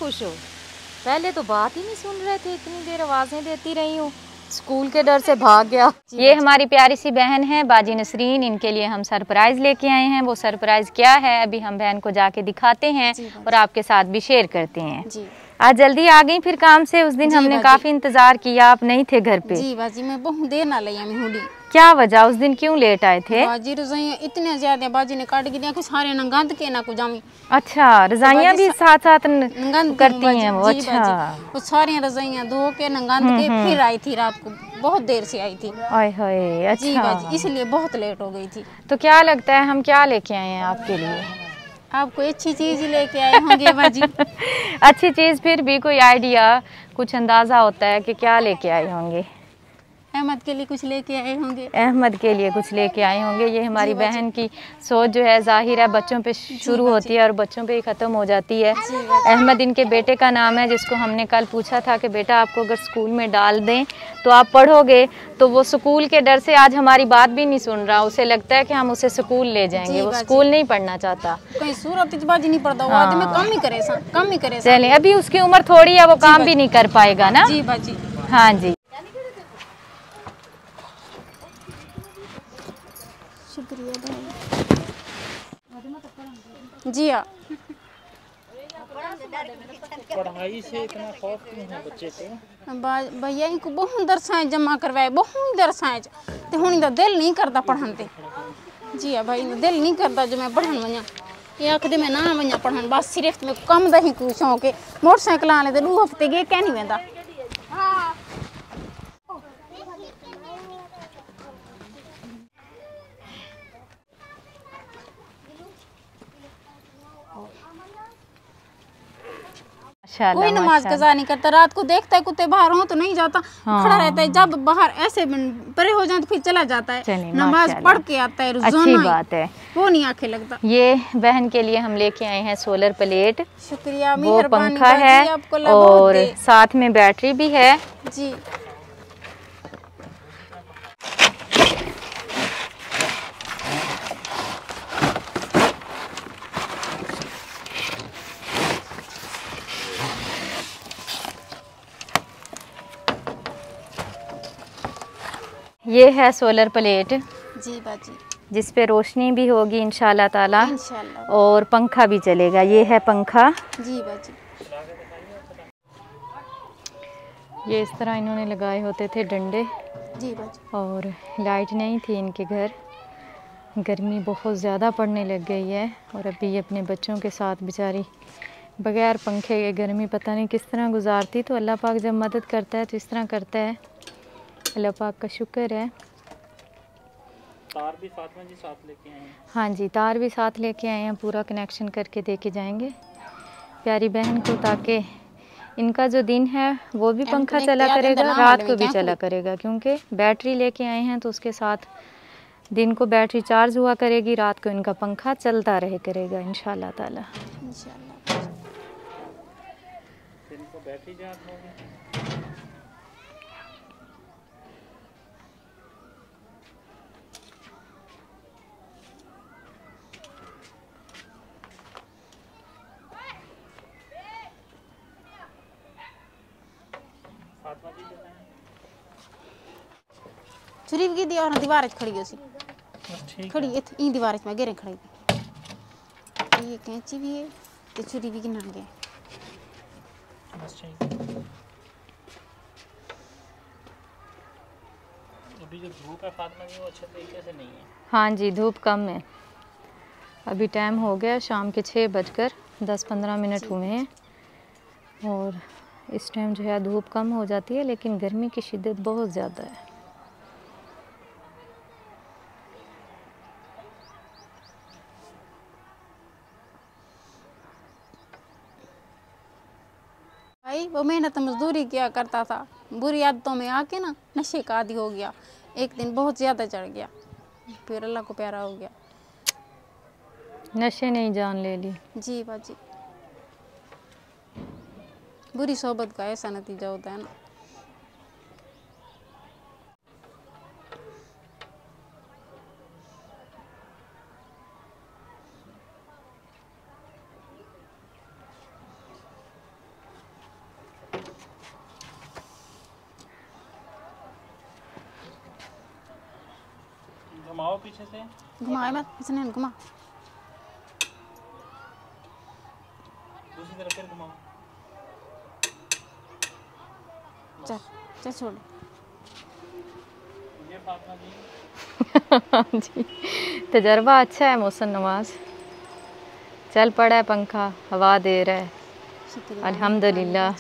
खुश हो? पहले तो बात ही नहीं सुन रहे थे, इतनी देर आवाज़ें देती रही हूँ, स्कूल के डर से भाग गया। ये हमारी प्यारी सी बहन है बाजी नसरीन, इनके लिए हम सरप्राइज़ लेके आए हैं। वो सरप्राइज़ क्या है अभी हम बहन को जाके दिखाते हैं और आपके साथ भी शेयर करते हैं। आज जल्दी आ गई फिर काम से? उस दिन हमने काफ़ी इंतज़ार किया, आप नहीं थे घर पे। जी बाजी मैं बहुत देर ना लई। क्या वजह, उस दिन क्यों लेट आए थे? बाजी रजाइयां इतने ज्यादा बाजी ने काट गिया कि सारे न गंद के ना को जामी। अच्छा, रजाइयां भी साथ साथ करती हैं वो? अच्छा, वो सारी रजाइयां धो के न गंद के फिर आई थी, रात को बहुत देर से आई थी। आय हाय, अच्छा जी बाजी, इसलिए बहुत लेट हो गई थी। तो क्या लगता है हम क्या लेके आए हैं आपके लिए? आप कोई अच्छी चीज लेके आए होंगे बाजी। अच्छी चीज, फिर भी कोई आइडिया, कुछ अंदाजा होता है कि क्या लेके आए होंगे? अहमद के लिए कुछ लेके आए होंगे। अहमद के लिए कुछ लेके आए होंगे। ये हमारी बहन की सोच जो है जाहिर है बच्चों पे शुरू होती है और बच्चों पे ही ख़त्म हो जाती है। अहमद इनके बेटे का नाम है, जिसको हमने कल पूछा था कि बेटा आपको अगर स्कूल में डाल दें तो आप पढ़ोगे, तो वो स्कूल के डर से आज हमारी बात भी नहीं सुन रहा। उसे लगता है कि हम उसे स्कूल ले जाएंगे, वो स्कूल नहीं पढ़ना चाहता। कहीं सूरत बाजी नहीं पढ़ता, वो आदमी कम ही करे। चले, अभी उसकी उम्र थोड़ी है, वो काम भी नहीं कर पाएगा ना। जी बाजी। हाँ जी, शुक्रिया भाई। जी हाँ, पढ़ाई से इतना खौफ क्यों है बच्चे को? भैया इनको बहुत दरसाएं जमा करवाए, बहुत दरसाएं ते हुन दा दिल नहीं करता पढ़न ते। जी हाँ भाई, दिल नहीं करता जो मैं पढ़न वञा। ये आखदे मैं ना वञा पढ़न, बस सिर्फ मैं कम दा ही कोई शौक है। मोटरसाइकिल आले ते 2 हफ्ते गए क्या नहीं वेंदा। कोई नमाज कज़ा नहीं करता, रात को देखता है कुत्ते बाहर हो तो नहीं जाता, खड़ा रहता है। जब बाहर ऐसे परे हो जाए तो फिर चला जाता है, नमाज पढ़ के आता है। अच्छी बात है, वो नहीं आंखें लगता। ये बहन के लिए हम लेके आए हैं सोलर प्लेट। शुक्रिया, वो पंखा है और साथ में बैटरी भी है। जी ये है सोलर प्लेट। जी बाजी, जिस पे रोशनी भी होगी इंशाल्लाह ताला, इंशाल्लाह, और पंखा भी चलेगा। ये है पंखा। जी बाजी। ये इस तरह इन्होंने लगाए होते थे डंडे। जी बाजी। और लाइट नहीं थी इनके घर, गर्मी बहुत ज़्यादा पड़ने लग गई है और अभी ये अपने बच्चों के साथ बेचारी बगैर पंखे के गर्मी पता नहीं किस तरह गुजारती। तो अल्लाह पाक जब मदद करता है तो इस तरह करता है, अल्लाह पाक का शुक्र है। तार भी फातिमा जी साथ लेके आए हैं? हाँ जी, तार भी साथ लेके आए हैं, पूरा कनेक्शन करके दे के जाएंगे प्यारी बहन को, ताकि इनका जो दिन है वो भी पंखा चला करेगा, रात को भी चला करेगा। क्योंकि बैटरी लेके आए हैं तो उसके साथ दिन को बैटरी चार्ज हुआ करेगी, रात को इनका पंखा चलता रहे करेगा इंशाल्लाह ताला। इंशाल्लाह। इनको बैटरी चार्ज होगी। छुरी की दी और दीवार खड़ी हो सी, खड़ी ई दीवार में घेरे खड़ी। ये कैंची भी है तो छुरी भी गिना गया। अभी जो धूप है फातिमा जी वो अच्छे तरीके से नहीं है। हाँ जी, धूप कम है। अभी टाइम हो गया शाम के 6:10-15 हुए हैं और इस टाइम जो है धूप कम हो जाती है, लेकिन गर्मी की शिद्दत बहुत ज़्यादा है। भाई वो मेहनत मजदूरी किया करता था, बुरी आदतों में आके ना नशे का आदी हो गया। एक दिन बहुत ज़्यादा चढ़ गया, फिर अल्लाह को प्यारा हो गया। नशे ने जान ले ली। जी बाजी, बुरी सोबत का ऐसा नतीजा होता है ना। घुमाओ पीछे से। घुमाए मत, इसने घुमा। दूसरी तरफ फिर घुमाओ। चल चल छोड़। ये फातिमा जी। जी तजर्बा अच्छा है मोहसिन नवाज। चल पड़ा है पंखा, हवा दे रहा है। शुक्रिया अल्हम्दुलिल्लाह,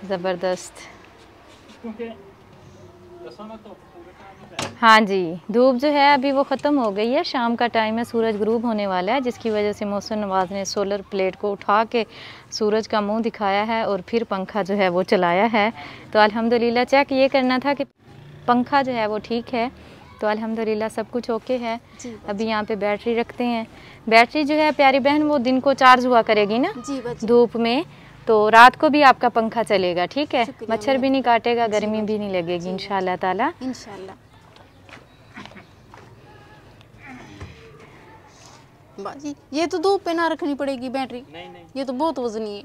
ज़बरदस्त। क्योंकि दसों में तो पूरे काम ही हाँ जी, धूप जो है अभी वो ख़त्म हो गई है, शाम का टाइम है, सूरज ग्रूब होने वाला है, जिसकी वजह से मोहसिन नवाज ने सोलर प्लेट को उठा के सूरज का मुंह दिखाया है और फिर पंखा जो है वो चलाया है। तो अल्हम्दुलिल्लाह चेक ये करना था कि पंखा जो है वो ठीक है, तो अल्हम्दुलिल्लाह सब कुछ ओके है। अभी यहाँ पे बैटरी रखते हैं। बैटरी जो है प्यारी बहन वो दिन को चार्ज हुआ करेगी ना धूप में, तो रात को भी आपका पंखा चलेगा, ठीक है। मच्छर भी नहीं काटेगा, गर्मी भी नहीं लगेगी इंशाल्लाह ताला। इंशाल्लाह। बाजी ये तो धूप पे ना रखनी पड़ेगी बैटरी। नहीं नहीं, ये तो बहुत वजनी है।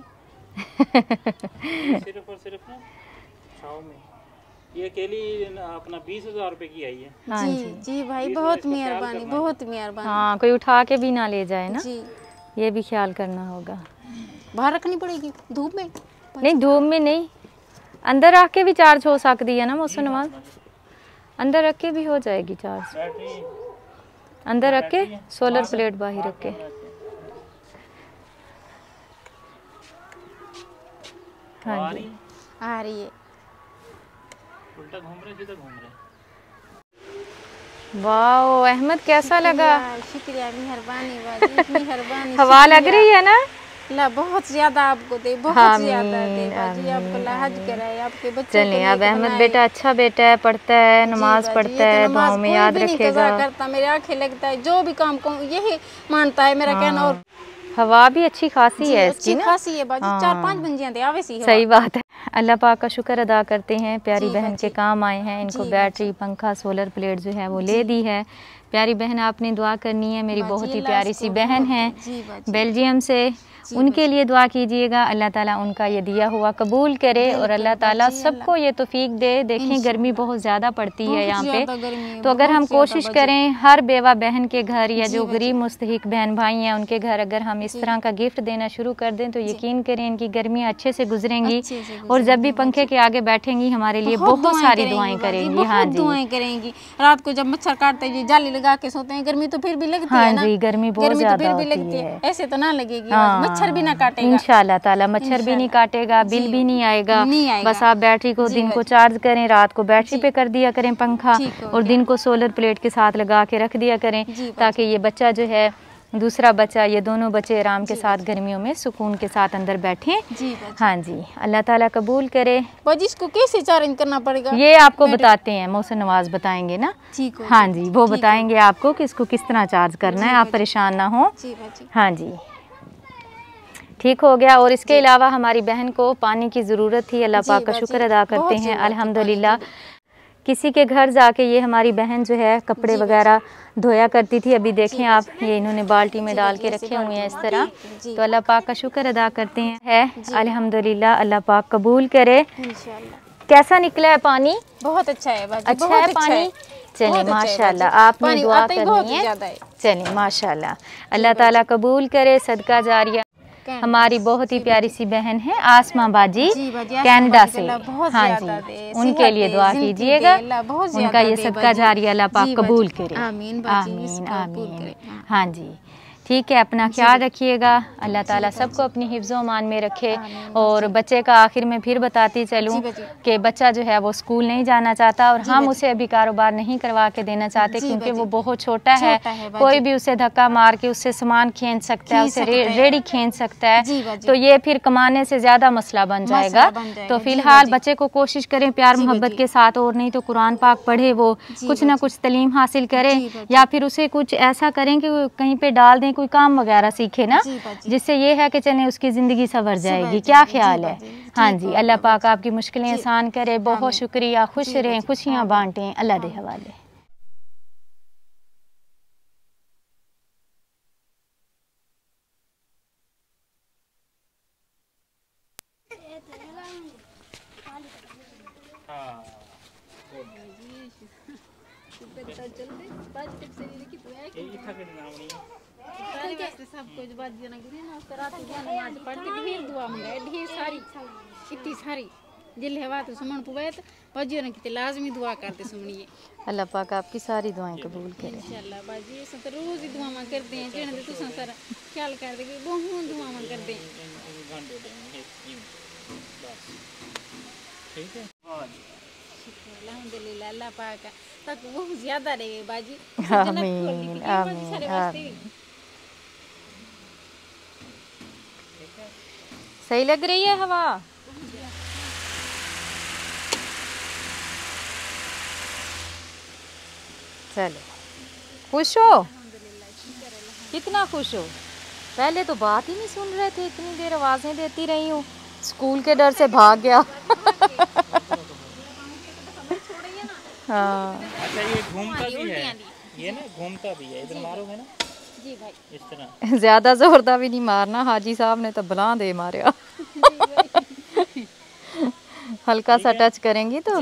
सिर्फ और सिर्फ ना छाव में। ये अकेली अपना 20,000 रुपए की आई है। हाँ जी जी जी भाई, बहुत मेहरबानी, बहुत मेहरबानी। हाँ, कोई उठा के भी ना ले जाए ना, जी ये भी ख्याल करना होगा। बाहर रखनी पड़ेगी धूप में? नहीं धूप में नहीं, अंदर रख के भी चार्ज हो सकती है ना मोहसिन नवाज, अंदर रख के भी हो जाएगी चार्ज। बैटरी अंदर रख के सोलर प्लेट बाहर रख के। हाँ जी आ रही है। उल्टा घूम रहे, सीधा घूम रहे। वाओ अहमद कैसा लगा? शुक्रिया, मेहरबानी बाजी, मेहरबानी। हवा लग रही है ना? ला बहुत ज्यादा आपको दे, बहुत ज्यादा दे बाजी, आपको लाहज कराए, आपके बच्चों को चलिए अब अहमद बेटा अच्छा बेटा है, पढ़ता है, नमाज पढ़ता है, दुआओं में याद रखेगा। करता, मेरे आंखें लगता है, जो भी काम कहूँ यही मानता है मेरा कहना। और हवा भी अच्छी खासी है इसकी ना, खासी है बाजी, 4-5 बंजियां दे आवे सी। सही बात है। अल्लाह पाक का शुक्र अदा करते हैं, प्यारी बहन के काम आए हैं, इनको बैटरी पंखा सोलर प्लेट जो है वो ले दी है। प्यारी बहन आपने दुआ करनी है, मेरी बहुत ही प्यारी सी बहन है बेल्जियम से, उनके लिए दुआ कीजिएगा। अल्लाह ताला उनका ये दिया हुआ कबूल करे और अल्लाह ताला सबको ये तौफीक दे। देखें गर्मी बहुत ज़्यादा पड़ती है यहाँ पे, तो अगर हम कोशिश करें हर बेवा बहन के घर या जो गरीब मुस्तहिक बहन भाई हैं उनके घर अगर हम इस तरह का गिफ्ट देना शुरू कर दें तो यकीन करें इनकी गर्मियाँ अच्छे से गुजरेंगी और जब भी पंखे के आगे बैठेंगी हमारे लिए बहुत सारी दुआएं करेंगी। हाँ जी दुआएं करेंगी। रात को जब मच्छर काटते हैं जाली लगा के सोते हैं, गर्मी तो फिर भी लगती है ना। हाँ जी गर्मी बहुत ज़्यादा होती है, ऐसे तो ना लगेगी, मच्छर भी ना काटेगा इंशाल्लाह ताला, मच्छर भी नहीं काटेगा, बिल भी नहीं आएगा। बस आप बैटरी को दिन को चार्ज करें, रात को बैटरी पे कर दिया करें पंखा और दिन को सोलर प्लेट के साथ लगा के रख दिया करें, ताकि ये बच्चा जो है दूसरा बच्चा, ये दोनों बच्चे आराम के साथ गर्मियों में सुकून के साथ अंदर बैठें। हाँ जी अल्लाह ताला कबूल करे। इसको कैसे चार्ज करना पड़ेगा ये आपको बताते हैं, मोहसिन नवाज बताएंगे ना। हाँ जी वो बताएंगे आपको कि इसको किस तरह चार्ज करना है, आप परेशान ना हो। हाँ जी ठीक हो गया। और इसके अलावा हमारी बहन को पानी की ज़रूरत थी, अल्लाह पाक का शुक्र अदा करते हैं अल्हम्दुलिल्लाह। किसी के घर जाके ये हमारी बहन जो है कपड़े वगैरह धोया करती थी, अभी देखें आप ये इन्होंने बाल्टी में डाल के रखे हुए हैं इस तरह, तो अल्लाह पाक का शुक्र अदा करते हैं अल्हम्दुलिल्लाह। अल्लाह पाक कबूल करे। कैसा निकला है पानी? बहुत अच्छा है बाजी, अच्छा है पानी। चलिए माशाल्लाह, आपने दुआ करनी है। चलिए माशाल्लाह, अल्लाह ताला कबूल करे। सदका जारिया हमारी बहुत ही प्यारी सी बहन है आसमा बाजी कनाडा से। हाँ जी उनके लिए दुआ कीजिएगा, उनका ये सदका जारिया अल्लाह पाक कबूल करे। आमीन आमीन आमीन। हाँ जी ठीक है, अपना ख्याल रखिएगा, अल्लाह ताला सबको अपनी हिफ्ज़ अमान में रखे। और बच्चे का आखिर में फिर बताती चलूँ कि बच्चा जो है वो स्कूल नहीं जाना चाहता और हम उसे अभी कारोबार नहीं करवा के देना चाहते क्योंकि वो बहुत छोटा है, कोई भी उसे धक्का मार के उससे सामान खींच सकता है, उसे रेडी खींच सकता है, तो ये फिर कमाने से ज़्यादा मसला बन जाएगा। तो फिलहाल बच्चे को कोशिश करें प्यार मोहब्बत के साथ, और नहीं तो कुरान पाक पढ़े, वो कुछ ना कुछ तलीम हासिल करें या फिर उसे कुछ ऐसा करें कि कहीं पे डाल दें, कोई काम वगैरह सीखे ना, जिससे ये है कि चलें उसकी ज़िंदगी संवर जाएगी। क्या ख्याल है? हाँ जी अल्लाह पाक आपकी मुश्किलें आसान करे। बहुत शुक्रिया, खुश रहें, खुशियाँ बांटें, अल्लाह दे हवाले। इत्था के नाम नहीं है सारे वास्ते सब कुछ बाजी ना गिरी ना तो रात को नमाज पढ़ के ढेर दुआ मंगाए ढेर सारी इतनी सारी जिल हवा तो सुमन पुवे तो बाजी ने किते लाजमी दुआ करते सुमनिए अल्लाह पाक आपकी सारी दुआएं कबूल करे इंशाल्लाह बाजी ऐसा तो रोज ही दुआ मां करते हैं जेने तो सारा ख्याल कर दे बहुत दुआ मां करते हैं ठीक है अल्हम्दुलिल्लाह अल्लाह पाक तक बहुत ज्यादा रहे बाजी आमीन आमीन सही लग रही है हवा चलो खुश हो कितना खुश हो पहले तो बात ही नहीं सुन रहे थे इतनी देर आवाजें देती रही हूँ स्कूल के डर से भाग गया हाँ अच्छा ये घूमता भी है ये ना घूमता भी है इधर मारोगे ना जी भाई इस तरह ज्यादा जोरदार भी नहीं मारना हाजी साहब ने तो बला दे मारिया हल्का सा टच करेंगी तो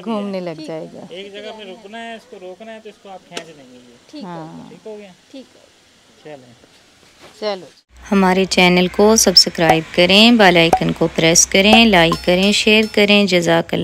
घूमने लग जाएगा एक जगह पे रुकना है इसको रोकना है तो इसको आप खींच लेंगे ये ठीक है ठीक हो गया ठीक है चलो हमारे चैनल को सब्सक्राइब करें बेल आइकन को प्रेस करें लाइक करें शेयर करें जज़ाकल्लाह।